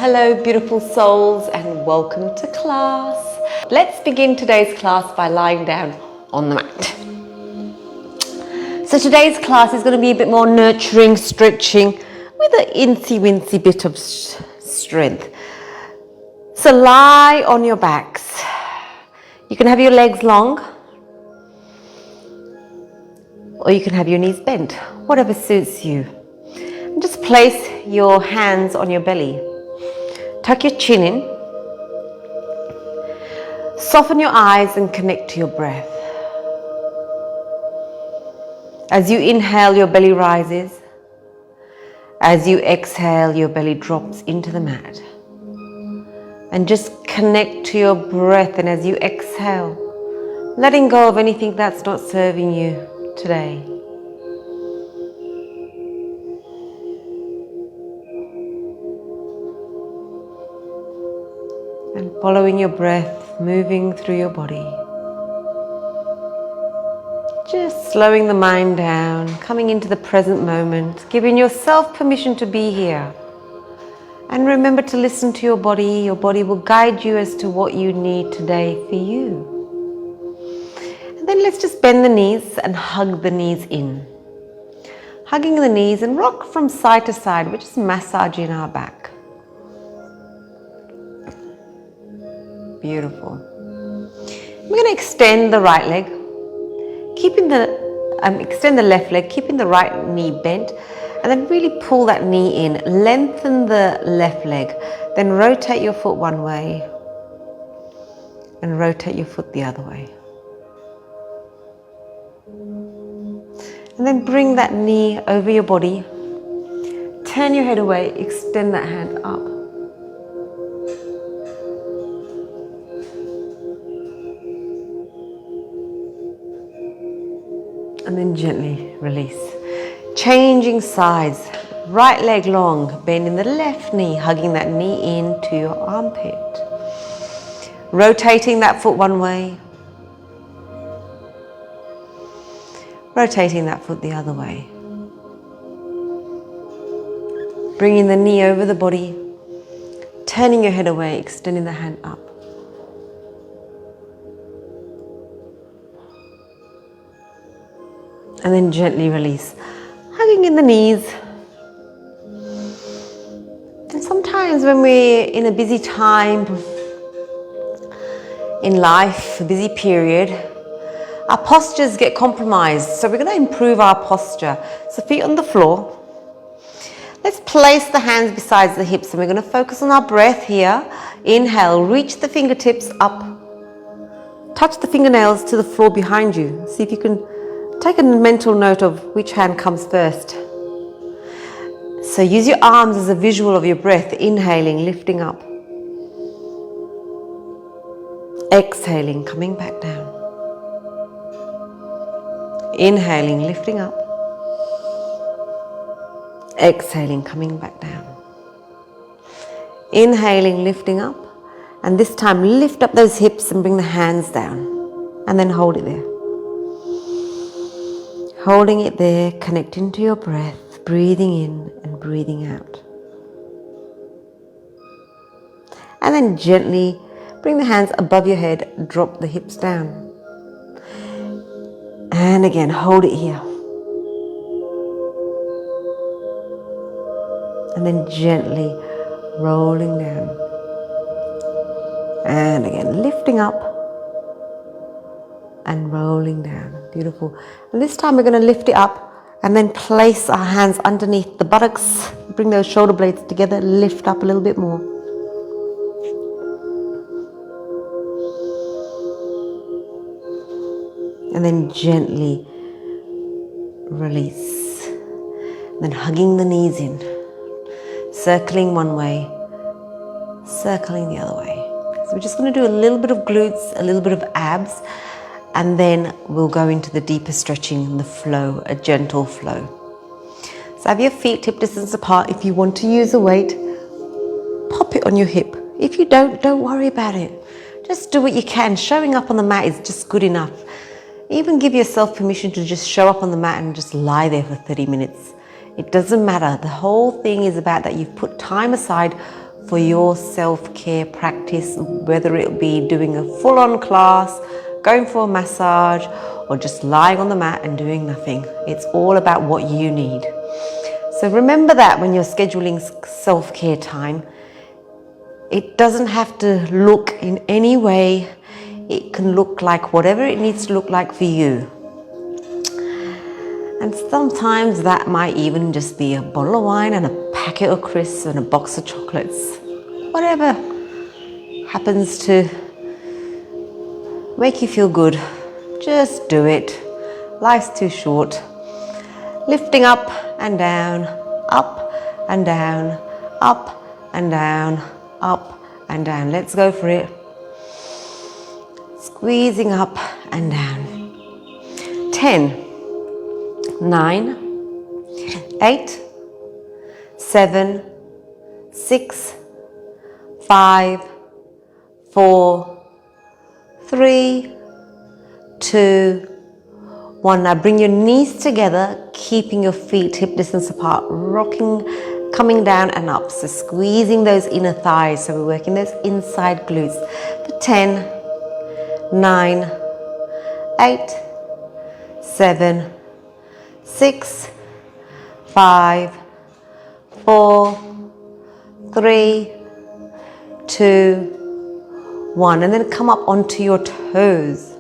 Hello beautiful souls and welcome to class. Let's begin today's class by lying down on the mat. So today's class is going to be a bit more nurturing, stretching with an incy-wincy bit of strength. So lie on your backs. You can have your legs long or you can have your knees bent, whatever suits you. And just place your hands on your belly. Tuck your chin in. Soften your eyes and connect to your breath. As you inhale, your belly rises. As you exhale, your belly drops into the mat. And just connect to your breath, and as you exhale, letting go of anything that's not serving you today. And following your breath, moving through your body. Just slowing the mind down, coming into the present moment, giving yourself permission to be here. And remember to listen to your body. Your body will guide you as to what you need today for you. And then let's just bend the knees and hug the knees in. Hugging the knees and rock from side to side. We're just massaging our back. Beautiful. We're going to extend the right leg, extend the left leg, keeping the right knee bent, and then really pull that knee in. Lengthen the left leg, then rotate your foot one way and rotate your foot the other way. And then bring that knee over your body, turn your head away, extend that hand up. And then gently release. Changing sides. Right leg long, bending the left knee, hugging that knee into your armpit. Rotating that foot one way. Rotating that foot the other way. Bringing the knee over the body. Turning your head away, extending the hand up. And then gently release, hugging in the knees. And sometimes when we're in a busy time in life, a busy period, our postures get compromised. So we're going to improve our posture. So feet on the floor. Let's place the hands beside the hips and we're going to focus on our breath here. Inhale, reach the fingertips up. Touch the fingernails to the floor behind you. See if you can take a mental note of which hand comes first. So use your arms as a visual of your breath. Inhaling, lifting up. Exhaling, coming back down. Inhaling, lifting up. Exhaling, coming back down. Inhaling, lifting up. And this time lift up those hips and bring the hands down. And then hold it there. Holding it there, connecting to your breath, breathing in and breathing out. And then gently bring the hands above your head, drop the hips down. And again, hold it here. And then gently rolling down. And again, lifting up. And rolling down. Beautiful. And this time we're going to lift it up and then place our hands underneath the buttocks. Bring those shoulder blades together. Lift up a little bit more. And then gently release. And then hugging the knees in. Circling one way. Circling the other way. So we're just going to do a little bit of glutes, a little bit of abs. And then we'll go into the deeper stretching and the flow, a gentle flow. So have your feet hip distance apart. If you want to use a weight, pop it on your hip. If you don't worry about it. Just do what you can. Showing up on the mat is just good enough. Even give yourself permission to just show up on the mat and just lie there for 30 minutes. It doesn't matter. The whole thing is about that you've put time aside for your self-care practice, whether it be doing a full-on class, going for a massage, or just lying on the mat and doing nothing. It's all about what you need. So remember that when you're scheduling self-care time, it doesn't have to look in any way. It can look like whatever it needs to look like for you. And sometimes that might even just be a bottle of wine and a packet of crisps and a box of chocolates. Whatever happens to make you feel good, just do it. Life's too short. Lifting up and down, up and down, up and down, up and down. Let's go for it. Squeezing up and down. 10, 9, 8, 7, 6, 5, 4, 3, 2, 1. Now bring your knees together, keeping your feet hip distance apart, rocking, coming down and up. So squeezing those inner thighs. So we're working those inside glutes. For 10, 9, 8, 7, 6, 5, 4, 3, 2, 1. And then come up onto your toes.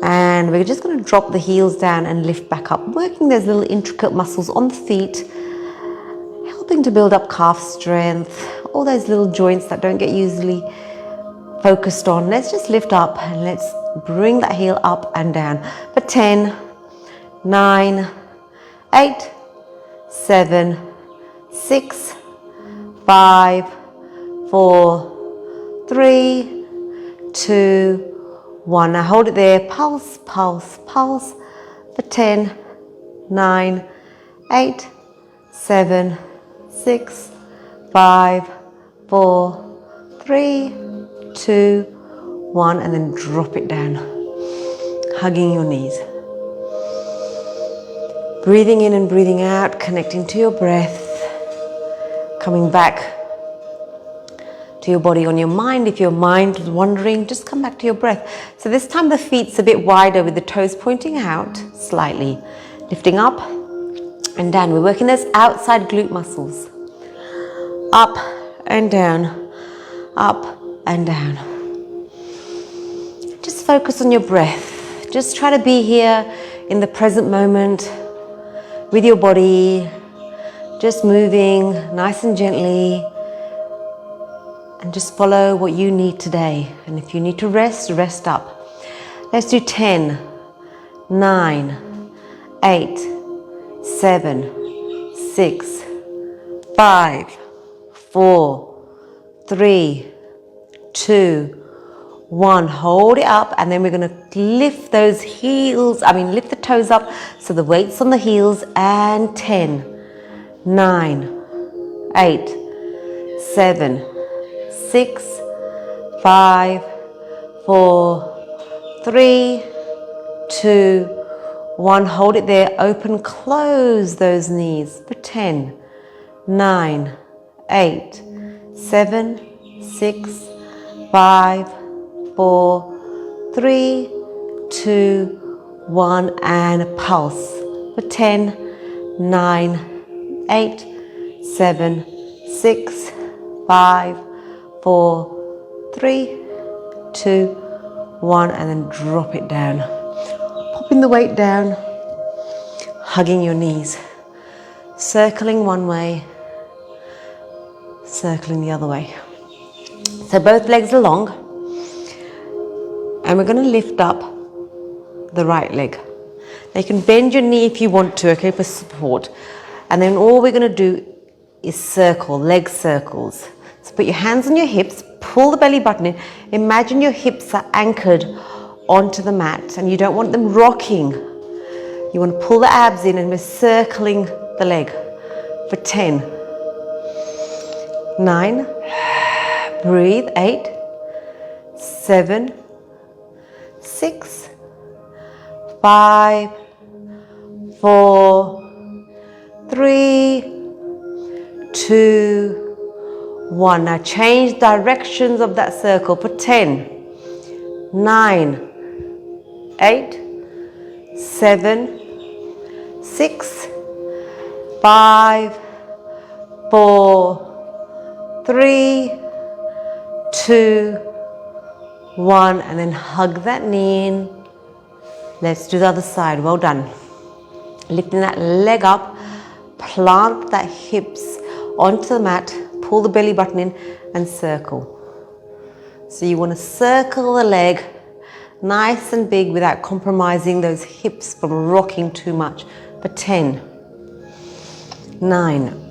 And we're just going to drop the heels down and lift back up, working those little intricate muscles on the feet, helping to build up calf strength, all those little joints that don't get usually focused on. Let's just lift up and let's bring that heel up and down. For 10, 9, 8, 7, 6, 5, 4, 3, 2, 1. Now hold it there. Pulse, pulse, pulse. For 10, 9, 8, 7, 6, 5, 4, 3, 2, 1. And then drop it down. Hugging your knees. Breathing in and breathing out, connecting to your breath. Coming back to your body. On your mind, if your mind is wandering, just come back to your breath. So this time the feet's a bit wider with the toes pointing out slightly. Lifting up and down. We're working those outside glute muscles. Up and down, up and down. Just focus on your breath. Just try to be here in the present moment with your body. Just moving nice and gently. And just follow what you need today. And if you need to rest, rest up. Let's do 10, 9, 8, 7, 6, 5, 4, 3, 2, 1. Hold it up, and then we're going to lift those heels, lift the toes up so the weight's on the heels. And 10, 9, 8, 7, 6, 5, 4, 3, 2, 1. Hold it there. Open, close those knees for 10, 9, 8, 7, 6, 5, 4, 3, 2, 1. And pulse for 10, 9, 8, 7, 6, 5, 4, 3, 2, 1, and then drop it down. Popping the weight down, hugging your knees, circling one way, circling the other way. So both legs are long, and we're going to lift up the right leg. Now you can bend your knee if you want to, okay, for support. And then all we're going to do is circle, leg circles. So put your hands on your hips, pull the belly button in. Imagine your hips are anchored onto the mat and you don't want them rocking. You want to pull the abs in, and we're circling the leg for 10, 9, breathe, 8, 7, 6, 5, 4, 3, 2, 1. Now change directions of that circle for 10, 9, 8, 7, 6, 5, 4, 3, 2, 1, and then hug that knee in. Let's do the other side. Well done. Lifting that leg up, plant that hips onto the mat, pull the belly button in and circle. So you want to circle the leg nice and big without compromising those hips from rocking too much. For 10, 9,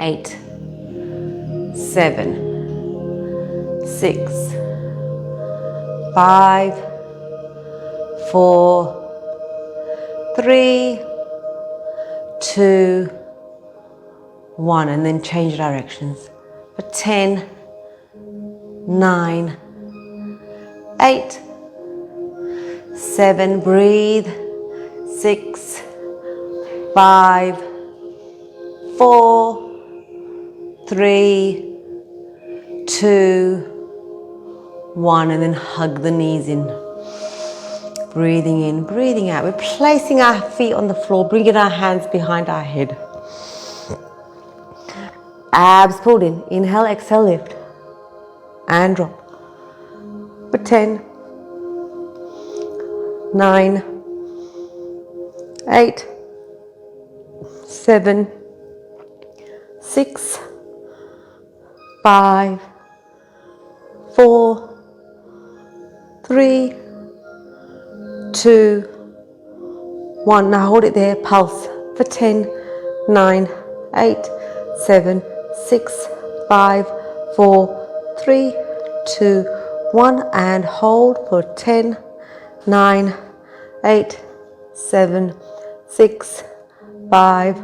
8, 7, 6, 5, 4, 3, 2, 1, and then change directions. For 10, 9, 8, 7, breathe, 6, 5, 4, 3, 2, 1, and then hug the knees in. Breathing in, breathing out. We're placing our feet on the floor, bringing our hands behind our head. Abs pulled in. Inhale, exhale, lift. And drop. For 10, 9, 8, 7, 6, 5, 4, 3, 2, 1. Now hold it there, pulse for 10, 9, 8, 7, 6, 5, 4, 3, 2, 1, and hold for 10, 9, 8, 7, 6, 5,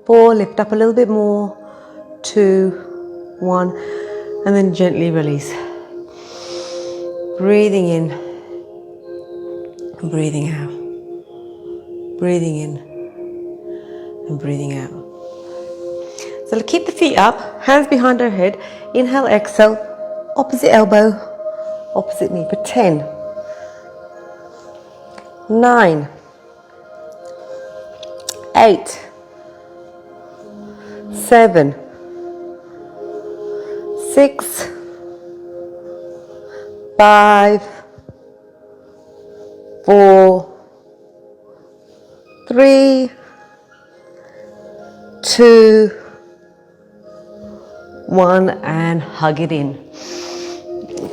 4, lift up a little bit more, 2, 1, and then gently release. Breathing in, and breathing out. Breathing in, and breathing out. So keep the feet up, hands behind our head. Inhale, exhale, opposite elbow, opposite knee for 10, 9, 8, 7, 6, 5, 4, 3, 2, 1, and hug it in.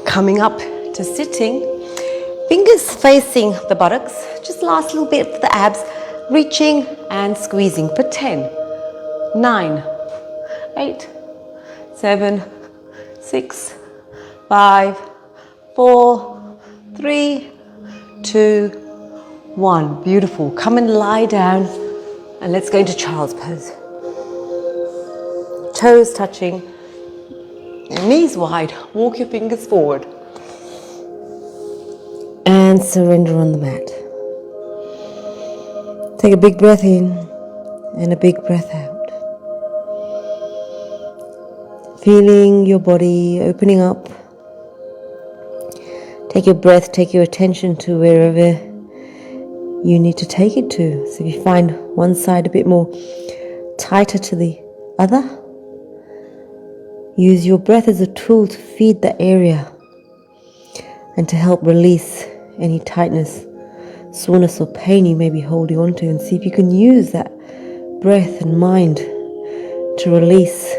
Coming up to sitting, fingers facing the buttocks, just last little bit for the abs, reaching and squeezing for 10, 9, 8, 7, 6, 5, 4, 3, 2, 1. Beautiful. Come and lie down and let's go into child's pose. Toes touching, knees wide, walk your fingers forward. And surrender on the mat. Take a big breath in and a big breath out. Feeling your body opening up. Take your breath, take your attention to wherever you need to take it to. So if you find one side a bit more tighter to the other, use your breath as a tool to feed the area and to help release any tightness, soreness or pain you may be holding on to, and see if you can use that breath and mind to release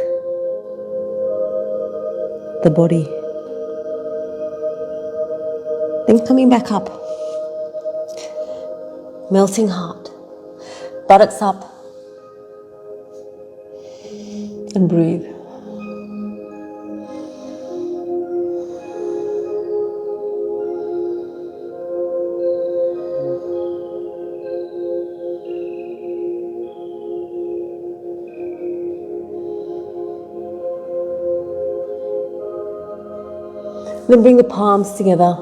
the body. Then coming back up, melting heart, buttocks up, and breathe. Then bring the palms together,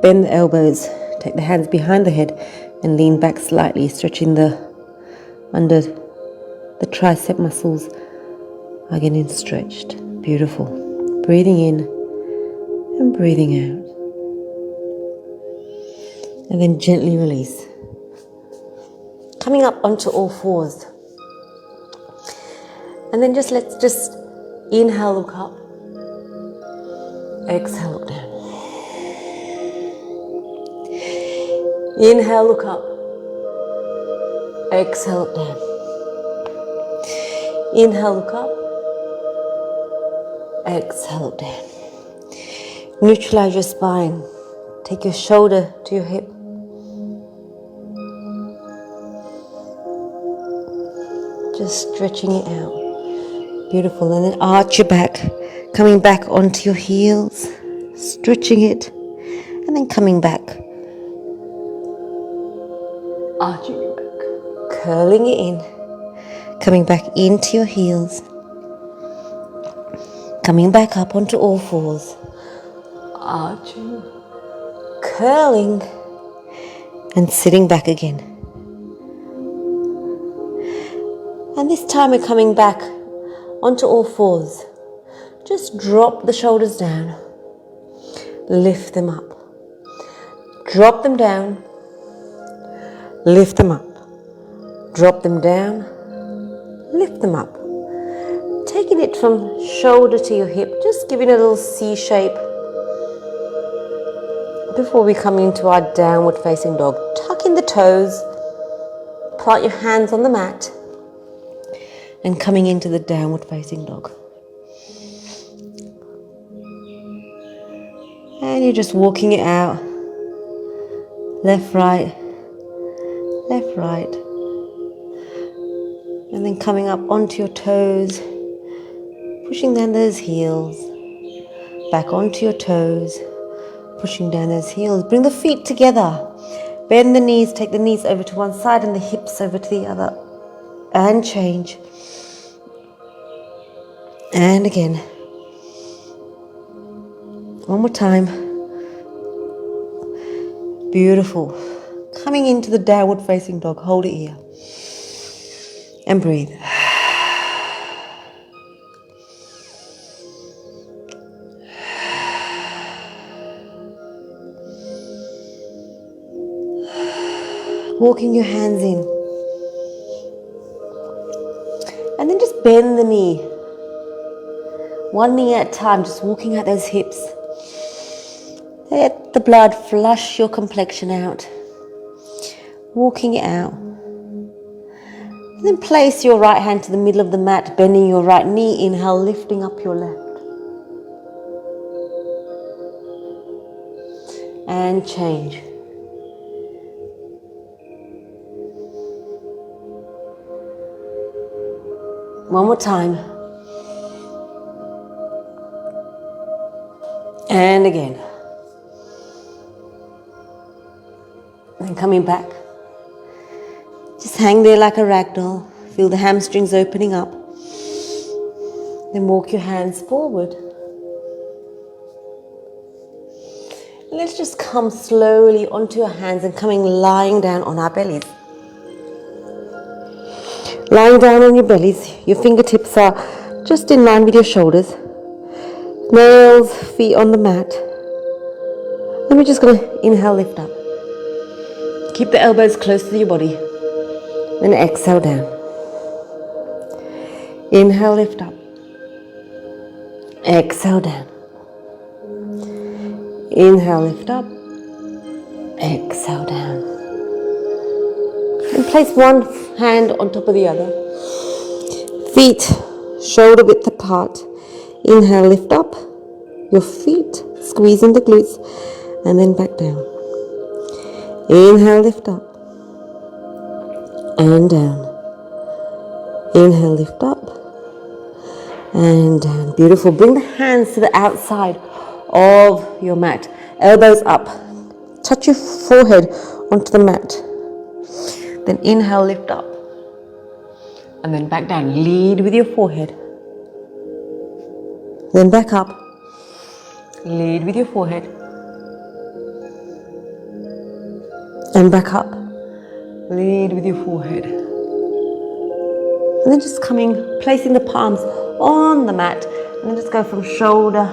bend the elbows, take the hands behind the head and lean back slightly, stretching under the tricep muscles Again in stretched. Beautiful. Breathing in and breathing out. And then gently release. Coming up onto all fours. And then let's just inhale, look up. Exhale, look down. Inhale, look up. Exhale, look down. Inhale, look up. Exhale, look down. Neutralize your spine. Take your shoulder to your hip. Just stretching it out. Beautiful. And then arch your back. Coming back onto your heels. Stretching it. And then coming back. Arching your back. Curling it in. Coming back into your heels. Coming back up onto all fours. Arching. Curling. And sitting back again. And this time we're coming back onto all fours. Just drop the shoulders down. Lift them up. Drop them down. Lift them up. Drop them down. Lift them up. Taking it from shoulder to your hip, just giving a little C shape. Before we come into our downward facing dog, tuck in the toes. Plant your hands on the mat. And coming into the downward facing dog. And you're just walking it out. Left, right. Left, right. And then coming up onto your toes. Pushing down those heels. Back onto your toes. Pushing down those heels. Bring the feet together. Bend the knees. Take the knees over to one side and the hips over to the other. And change. And again. One more time. Beautiful. Coming into the downward facing dog. Hold it here. And breathe. Walking your hands in. And then just bend the knee. One knee at a time, just walking out those hips. Let the blood flush your complexion out. Walking it out. And then place your right hand to the middle of the mat, bending your right knee. Inhale, lifting up your left. And change. One more time. And again. And coming back. Just hang there like a rag doll. Feel the hamstrings opening up. Then walk your hands forward. And let's just come slowly onto your hands and lying down on our bellies. Lying down on your bellies. Your fingertips are just in line with your shoulders. Nails, feet on the mat. And we're just going to inhale, lift up. Keep the elbows close to your body. Then exhale down. Inhale, lift up. Exhale down. Inhale, lift up. Exhale down. And place one hand on top of the other. Feet shoulder width apart. Inhale, lift up your feet, squeezing the glutes, and then back down. Inhale, lift up, and down. Inhale, lift up, and down. Beautiful. Bring the hands to the outside of your mat. Elbows up. Touch your forehead onto the mat. Then inhale, lift up, and then back down. Lead with your forehead. Then back up. Lead with your forehead. And back up. Lead with your forehead. And then just placing the palms on the mat, and then just go from shoulder.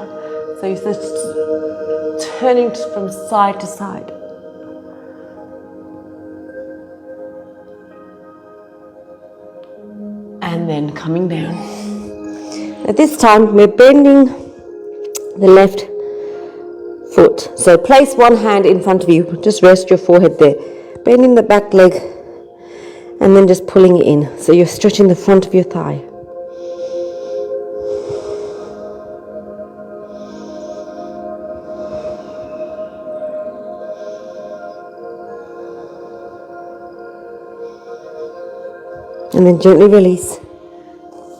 So you're just turning from side to side. And then coming down. At this time, we're bending the left foot. So place one hand in front of you, just rest your forehead there. Bending the back leg and then just pulling it in. So you're stretching the front of your thigh. And then gently release.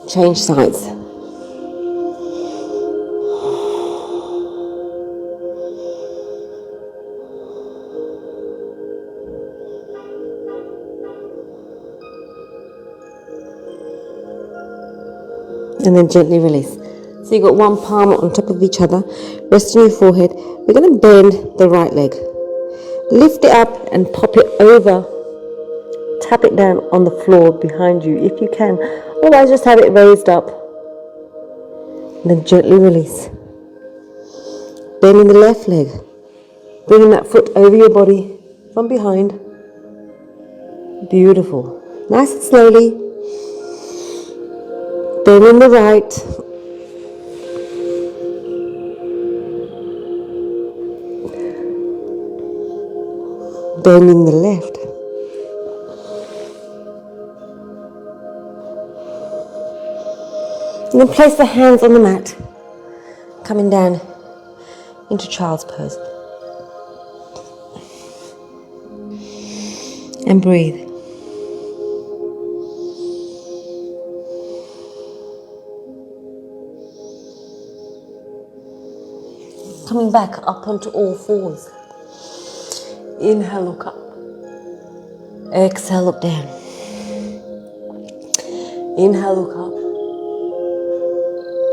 Change sides. And then gently release. So you've got one palm on top of each other, rest on your forehead. We're going to bend the right leg. Lift it up and pop it over. Tap it down on the floor behind you if you can. Otherwise, just have it raised up. And then gently release. Bending the left leg. Bringing that foot over your body from behind. Beautiful. Nice and slowly. Bending the right. Bending the left. And then place the hands on the mat, coming down into child's pose. And breathe. Coming back up onto all fours. Inhale, look up. Exhale, look down. Inhale, look up.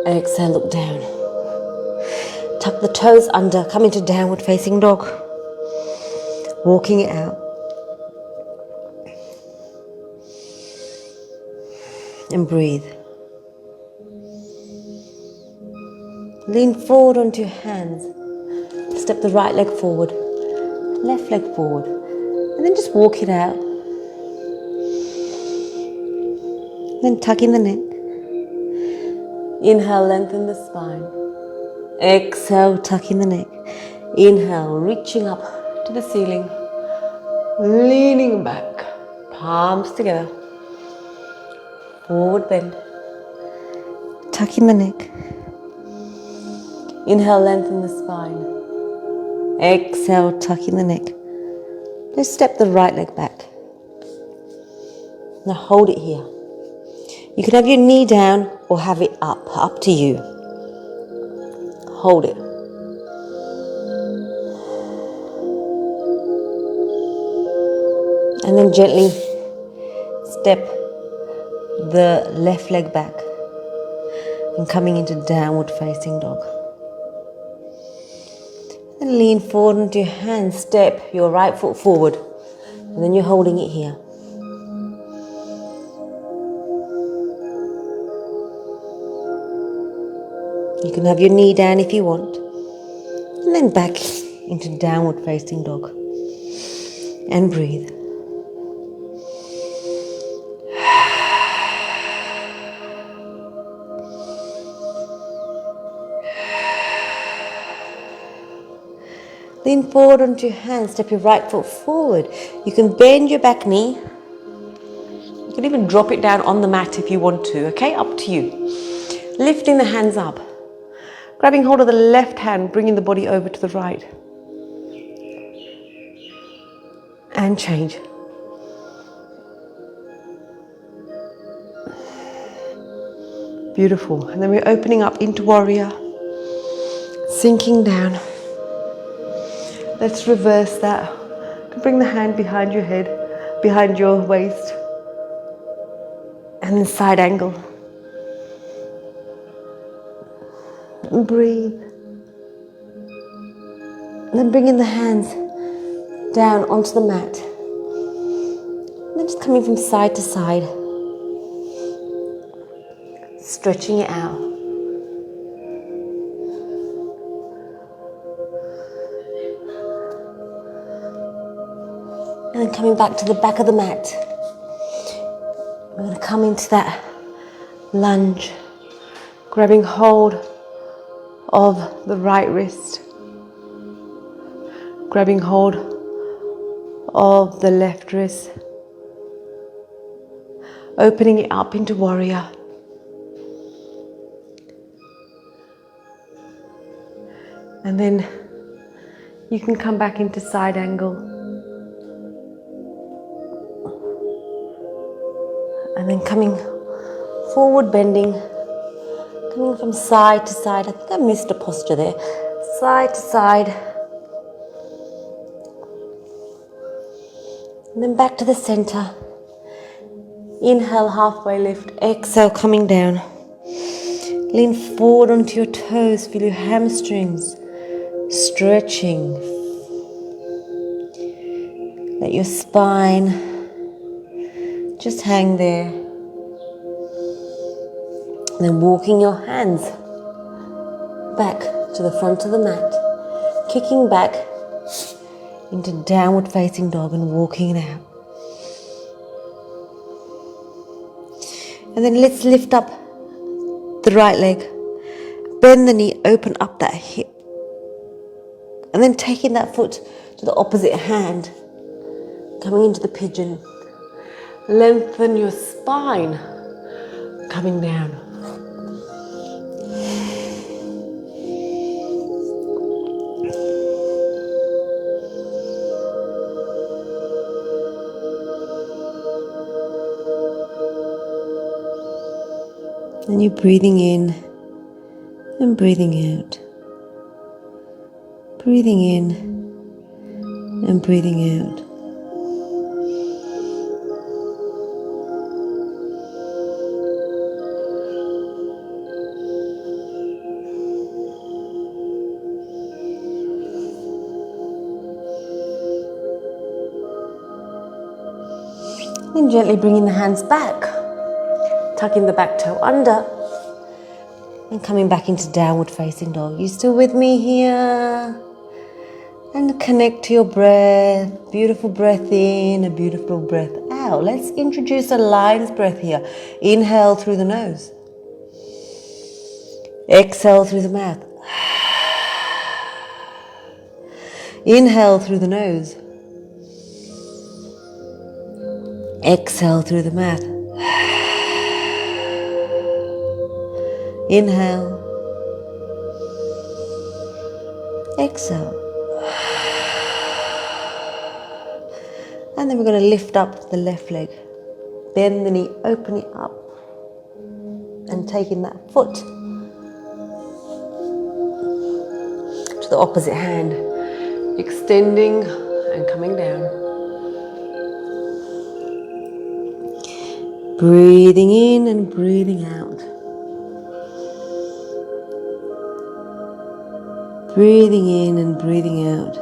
Exhale, look down. Tuck the toes under, come into downward facing dog. Walking it out. And breathe. Lean forward onto your hands. Step the right leg forward, left leg forward, and then just walk it out. Then tuck in the neck. Inhale, lengthen the spine. Exhale, tuck in the neck. Inhale, reaching up to the ceiling. Leaning back, palms together. Forward bend. Tuck in the neck. Inhale, lengthen the spine. Exhale, tuck in the neck. Just step the right leg back. Now hold it here. You can have your knee down or have it up to you. Hold it. And then gently step the left leg back and coming into downward facing dog. And lean forward onto your hands, step your right foot forward, and then you're holding it here. You can have your knee down if you want, and then back into downward facing dog. And breathe. Lean forward onto your hands, step your right foot forward. You can bend your back knee. You can even drop it down on the mat if you want to, okay? Up to you. Lifting the hands up. Grabbing hold of the left hand, bringing the body over to the right. And change. Beautiful. And then we're opening up into warrior. Sinking down. Let's reverse that. Bring the hand behind your head, behind your waist. And then side angle. And breathe. And then bringing the hands down onto the mat. And then just coming from side to side. stretching it out. And then coming back to the back of the mat. We're going to come into that lunge, grabbing hold of the right wrist, grabbing hold of the left wrist, opening it up into warrior. And then you can come back into side angle. And then coming forward, bending, coming from side to side. I think I missed a posture there. Side to side. And then back to the center. Inhale, halfway lift. Exhale, coming down. Lean forward onto your toes. Feel your hamstrings stretching. Let your spine just hang there. And then walking your hands back to the front of the mat. Kicking back into downward facing dog and walking it out. And then let's lift up the right leg. Bend the knee, open up that hip. And then taking that foot to the opposite hand. Coming into the pigeon. Lengthen your spine. Coming down. And you're breathing in and breathing out. Breathing in and breathing out. Then gently bringing the hands back, tucking the back toe under, and coming back into downward facing dog. You still with me here? And connect to your breath. Beautiful breath in, a beautiful breath out. Let's introduce a lion's breath here. Inhale through the nose. Exhale through the mouth. Inhale through the nose. Exhale through the mouth. Inhale. Exhale. And then we're going to lift up the left leg. Bend the knee, open it up. And taking that foot to the opposite hand. Extending and coming down. Breathing in and breathing out. Breathing in and breathing out.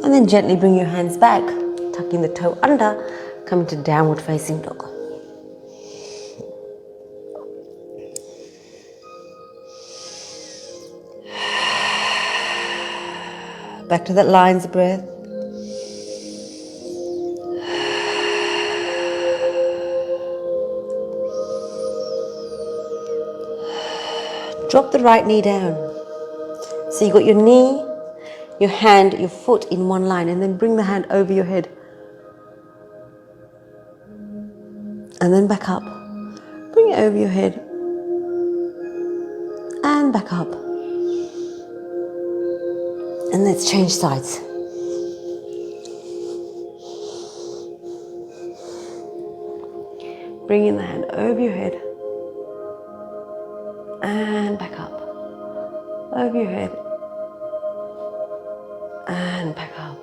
And then gently bring your hands back, tucking the toe under, coming to downward facing dog. Back to that lion's breath. Drop the right knee down. So you got your knee, your hand, your foot in one line, and then bring the hand over your head. And then back up. Bring it over your head. And back up. And let's change sides. Bringing the hand over your head. And back up. Over your head. And back up.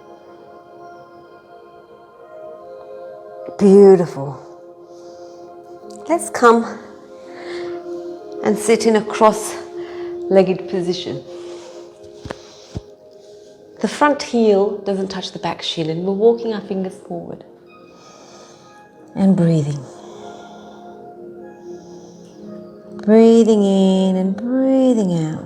Beautiful. Let's come and sit in a cross legged position. The front heel doesn't touch the back shin, and we're walking our fingers forward. And breathing. Breathing in and breathing out.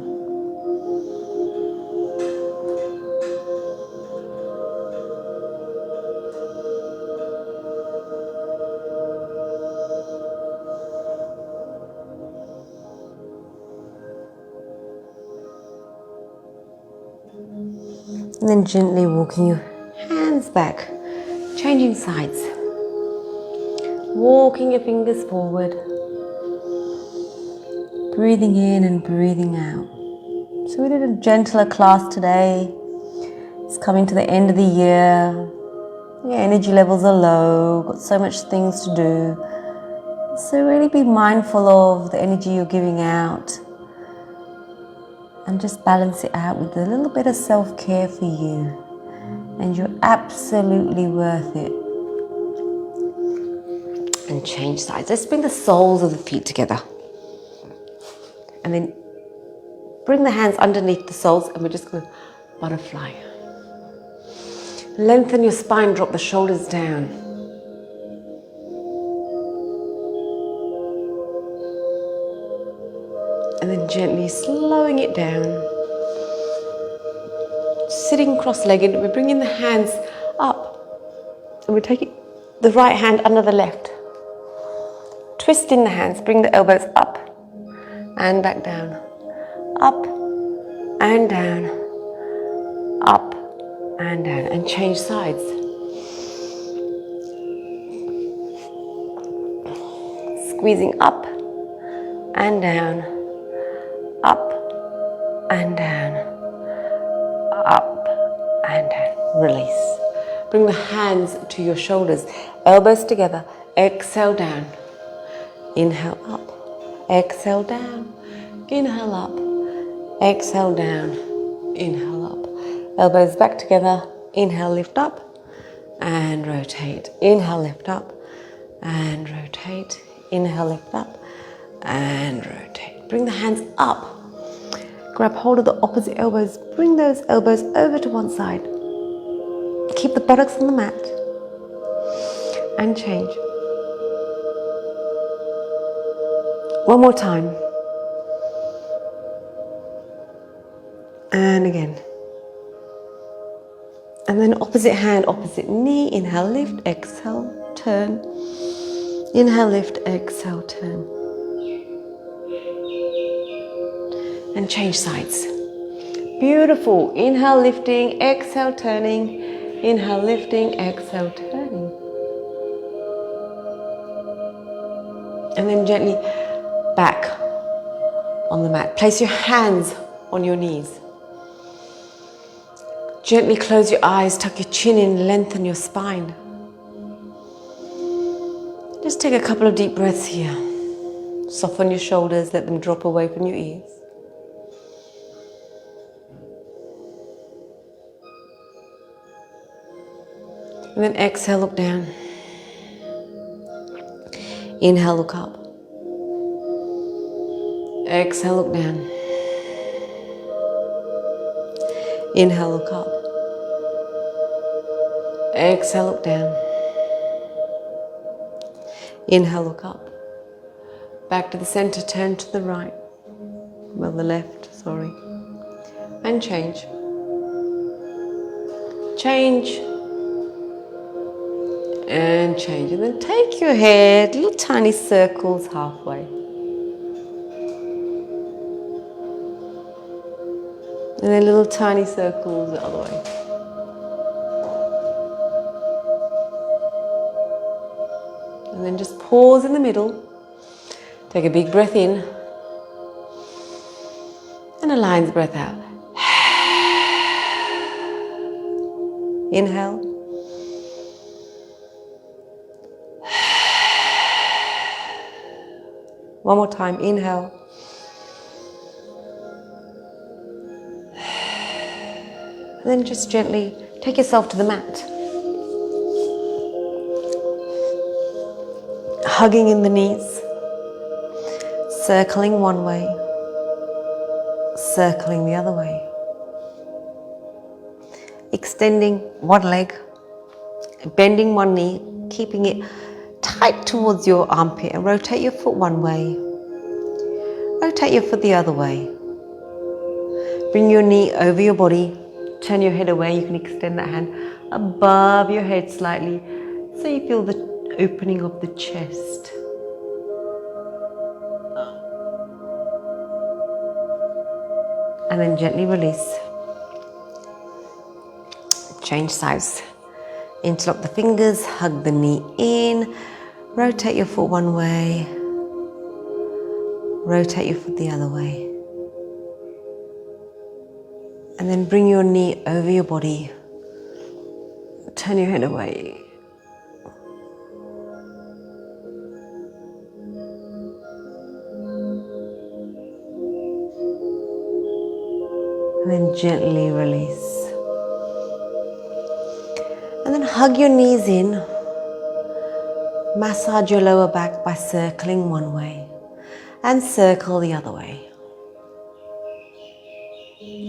And then gently walking your hands back, changing sides. Walking your fingers forward. Breathing in and breathing out. So we did a gentler class today. It's coming to the end of the year. Your energy levels are low, got so much things to do. So really be mindful of the energy you're giving out. And just balance it out with a little bit of self-care for you. And you're absolutely worth it. And change sides. Let's bring the soles of the feet together. And then bring the hands underneath the soles, and we're just going to butterfly. Lengthen your spine, drop the shoulders down. And then gently slowing it down. Sitting cross-legged, we're bringing the hands up. And we're taking the right hand under the left. Twisting the hands, bring the elbows up and back down. Up and down. Up and down. And change sides. Squeezing up and down. Up and down. Up and down. Release. Bring the hands to your shoulders. Elbows together. Exhale down. Inhale up. Exhale down. Inhale up. Exhale down. Inhale up. Elbows back together. Inhale, lift up. And rotate. Inhale, lift up. And rotate. Inhale, lift up. And rotate. Bring the hands up. Grab hold of the opposite elbows. Bring those elbows over to one side. Keep the buttocks on the mat. And change. One more time. And again. And then opposite hand, opposite knee. Inhale, lift, exhale, turn. Inhale, lift, exhale, turn. And change sides. Beautiful. Inhale, lifting, exhale, turning. Inhale, lifting, exhale, turning. And then gently back on the mat. Place your hands on your knees. Gently close your eyes, tuck your chin in, lengthen your spine. Just take a couple of deep breaths here. Soften your shoulders, let them drop away from your ears. And then exhale, look down. Inhale, look up. Exhale, look down. Inhale, look up. Exhale, look down. Inhale, look up. Back to the center, turn to the right. Well, the left, sorry. And change. Change. And change. And then take your head, little tiny circles halfway. And then little tiny circles the other way. And then just pause in the middle. Take a big breath in. And a lion's breath out. Inhale. One more time, inhale. And then just gently take yourself to the mat. Hugging in the knees. Circling one way. circling the other way. Extending one leg, bending one knee, keeping it tight towards your armpit, and rotate your foot one way. Rotate your foot the other way. Bring your knee over your body. Turn your head away. You can extend that hand above your head slightly so you feel the opening of the chest. And then gently release. Change sides. Interlock the fingers, hug the knee in. Rotate your foot one way. Rotate your foot the other way. And then bring your knee over your body. Turn your head away. And then gently release. And then hug your knees in. Massage your lower back by circling one way and circle the other way.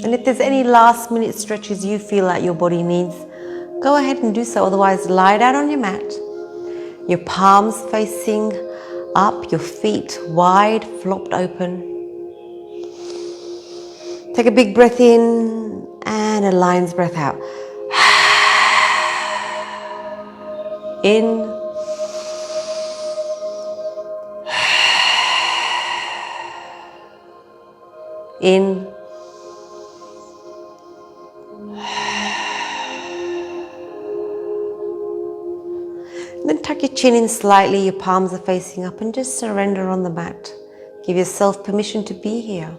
And if there's any last minute stretches you feel like your body needs, go ahead and do so. Otherwise, lie down on your mat. Your palms facing up, your feet wide, flopped open. Take a big breath in and a lion's breath out. In. In. Then tuck your chin in slightly, your palms are facing up, and just surrender on the mat. Give yourself permission to be here.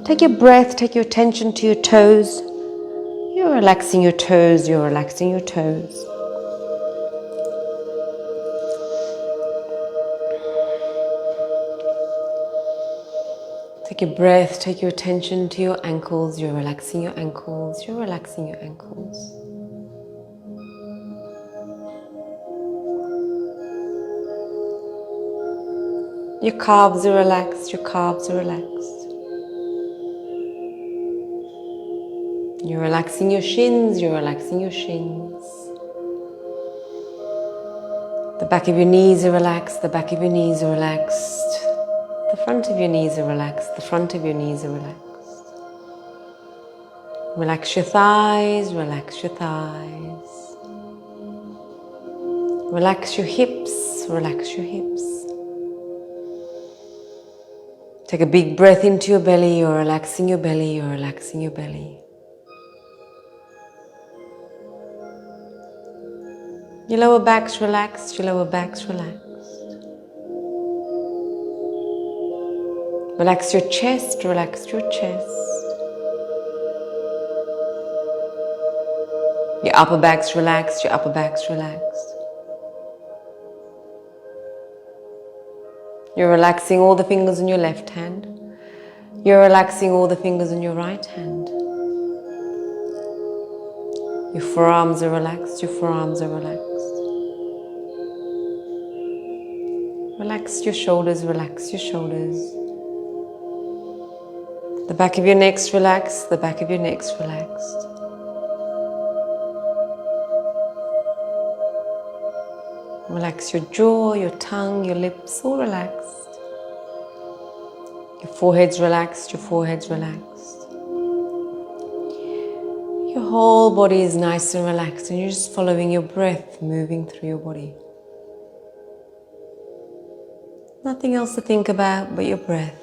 Take your breath, take your attention to your toes. You're relaxing your toes, you're relaxing your toes. Take your breath, take your attention to your ankles. You're relaxing your ankles, you're relaxing your ankles. Your calves are relaxed, your calves are relaxed. You're relaxing your shins, you're relaxing your shins. The back of your knees are relaxed, the back of your knees are relaxed. The front of your knees are relaxed, the front of your knees are relaxed. Relax your thighs, relax your thighs. Relax your hips, relax your hips. Take a big breath into your belly, you're relaxing your belly, you're relaxing your belly. Your lower back's relaxed, your lower back's relaxed. Relax your chest, relax your chest. Your upper back's relaxed, your upper back's relaxed. You're relaxing all the fingers in your left hand. You're relaxing all the fingers in your right hand. Your forearms are relaxed, your forearms are relaxed. Relax your shoulders, relax your shoulders. The back of your neck's relaxed, the back of your neck's relaxed. Relax your jaw, your tongue, your lips, all relaxed. Your forehead's relaxed, your forehead's relaxed. Your whole body is nice and relaxed, and you're just following your breath moving through your body. Nothing else to think about but your breath.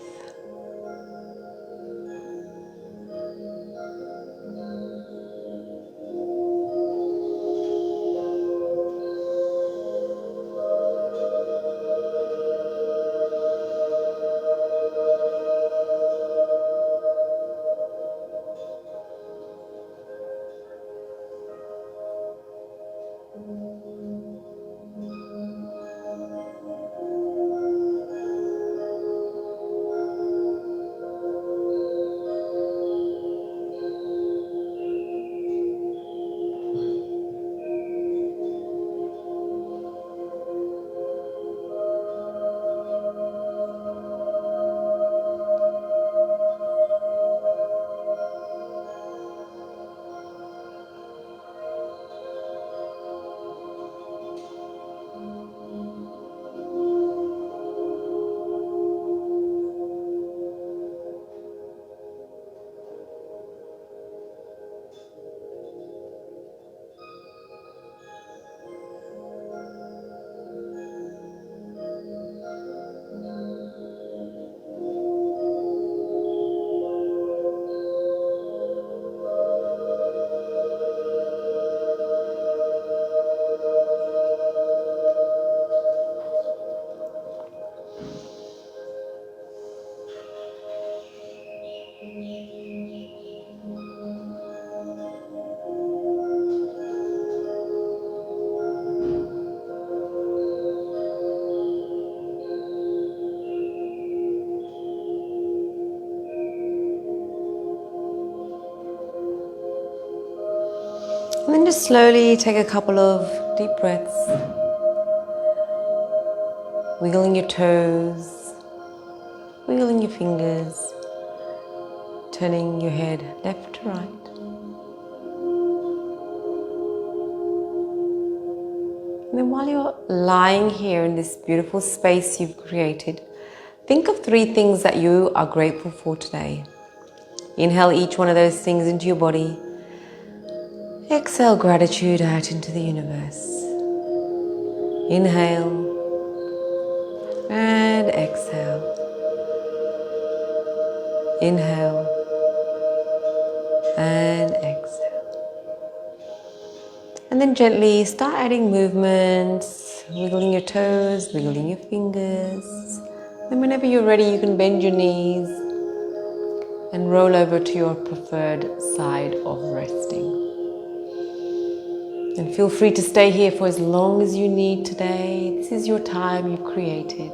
And then just slowly take a couple of deep breaths, wiggling your toes, wiggling your fingers, turning your head left to right. And then while you're lying here in this beautiful space you've created, think of 3 things that you are grateful for today. Inhale each one of those things into your body. Exhale gratitude out into the universe. Inhale and exhale. Inhale and exhale. And then gently start adding movements, wiggling your toes, wiggling your fingers. And whenever you're ready, you can bend your knees and roll over to your preferred side of resting. And feel free to stay here for as long as you need today. This is your time you've created.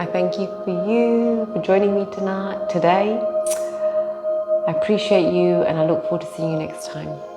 I thank you for joining me today. I appreciate you and I look forward to seeing you next time.